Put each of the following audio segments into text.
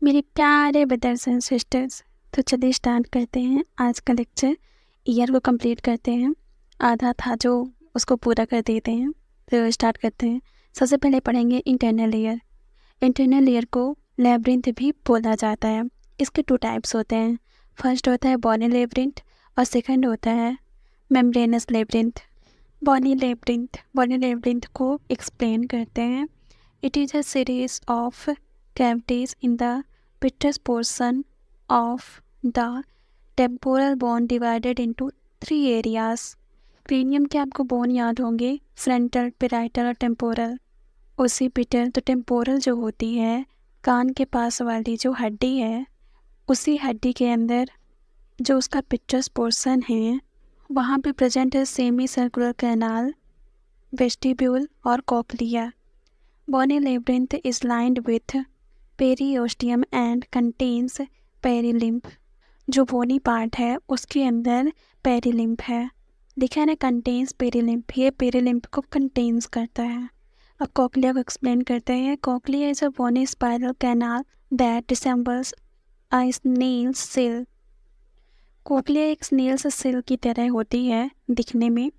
मेरे प्यारे brothers and sisters, तो चलिए स्टार्ट करते हैं आज का लेक्चर। ईयर को कंप्लीट करते हैं, आधा था जो उसको पूरा कर देते हैं। तो स्टार्ट करते हैं। सबसे पहले पढ़ेंगे इंटरनल ईयर। इंटरनल ईयर को लेब्रिंथ भी बोला जाता है। इसके 2 टाइप्स होते हैं। फर्स्ट होता है बॉनी लेब्रिंथ और सेकंड होता है मेम्ब्रेनस लेब्रिंथ। बॉनी लेब्रिंथ को एक्सप्लेन करते हैं। It is a series of cavities in the pitous portion of the temporal bone divided into 3 areas. Cranium के आपको बोन याद होंगे, फ्रंटल, पेराइटल और टेम्पोरल। उसी पिटल तो टेम्पोरल जो होती है, कान के पास वाली जो हड्डी है, उसी हड्डी के अंदर जो उसका पिटस पोर्शन है, वहाँ पे प्रेजेंट है सेमी सर्कुलर कैनाल, वेस्टिब्यूल और cochlea. Bony labyrinth is lined with periosteum and contains perilymph। जो बोनी पार्ट है उसके अंदर पेरीलिम्फ है। लिखा है ना कंटेन्स पेरीलिम्फ, ये पेरीलिम्फ को कंटेन्स करता है। अब कॉक्लिया को एक्सप्लेन करते हैं। Cochlea is a bony spiral canal that resembles a snail shell. Cochlea एक स्नेल सेल की तरह होती है दिखने में।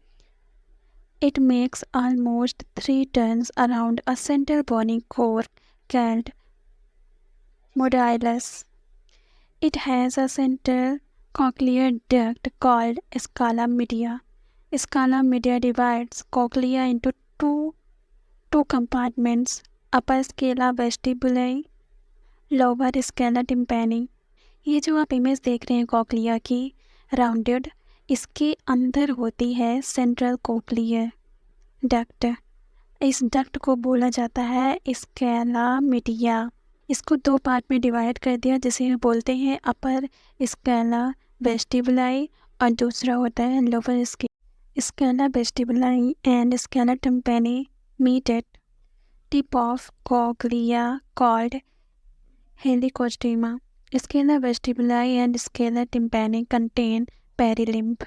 It makes almost 3 turns around a central bony core called modulus. It has a central cochlear duct called scala media. Scala media divides cochlea into two compartments: upper scala vestibuli, lower scala tympani. ये जो आप image देख रहे हैं cochlea की rounded, इसके अंदर होती है सेंट्रल कॉक्लियर डक्ट। इस डक्ट को बोला जाता है स्कैला मीडिया। इसको 2 पार्ट में डिवाइड कर दिया, जिसे बोलते हैं अपर स्कैला वेस्टिबुलाई और दूसरा होता है lower scala vestibuli and scala tympani meet at tip of cochlea called helicotrema. Scala vestibuli and scala tympani contain perilymph.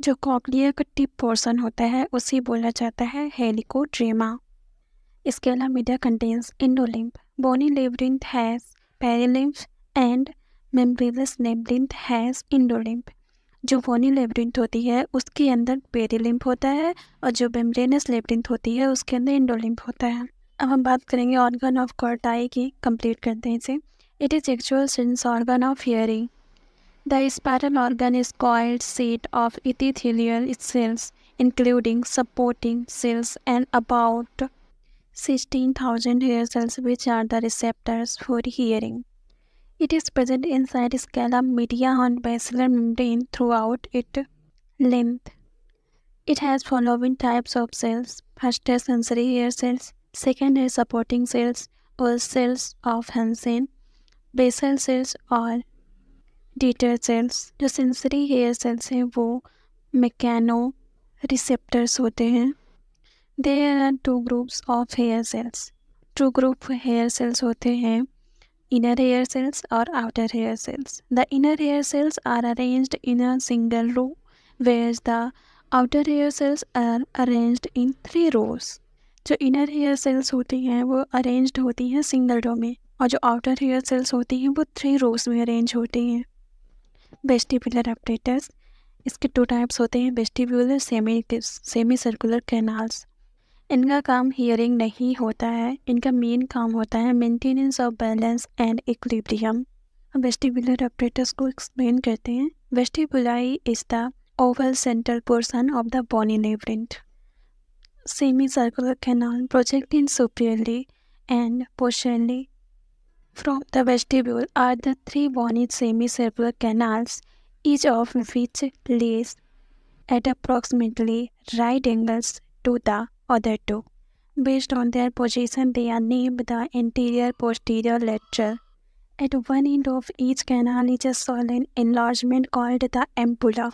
जो कॉक्लिया का टिप पोर्शन होता है उसे बोला जाता है helicotrema. Scala media contains endolymph. Bony labyrinth has perilymph and membranous labyrinth has endolymph. जो bony labyrinth होती है उसके अंदर पेरीलिम्फ होता है और जो मेम्ब्रेनस लेब्रिंथ होती है उसके अंदर इंडोलिम्फ होता है। अब हम बात करेंगे ऑर्गन ऑफ कॉर्टाई की। कंप्लीट करते हैं इसे। It is actual sense organ of hearing. The spiral organ is coiled seat of epithelial cells, including supporting cells and about 16,000 hair cells, which are the receptors for hearing. It is present inside scala media on basilar membrane throughout its length. It has following types of cells. First is sensory hair cells, second is supporting cells or cells of Hansen, basal cells or Deiters cells. जो sensory hair cells हैं वो mechanoreceptors होते हैं। There are 2 groups of hair cells. 2 group hair cells होते हैं, inner hair cells और outer hair cells. The inner hair cells are arranged in a single row, whereas the outer hair cells are arranged in 3 rows. जो inner hair sales होती हैं वो arranged होती हैं single row में, और जो आउटर हेयर सेल्स होती हैं वो 3 रोज में अरेंज होती हैं। वेस्टिबुलर अपरेटस, इसके 2 टाइप्स होते हैं, वेस्टिब्यूलर सेमी सर्कुलर कैनाल्स। इनका काम हियरिंग नहीं होता है, इनका मेन काम होता है maintenance of balance and equilibrium. Vestibular apparatus को एक्सप्लेन करते हैं। Vestibule is the oval central portion of the bony labyrinth. Semicircular canal projecting superiorly and posteriorly from the vestibule are the 3 bony semicircular canals, each of which lays at approximately right angles to the other 2. Based on their position, they are named the anterior, posterior, lateral. At one end of each canal is a swollen enlargement called the ampulla.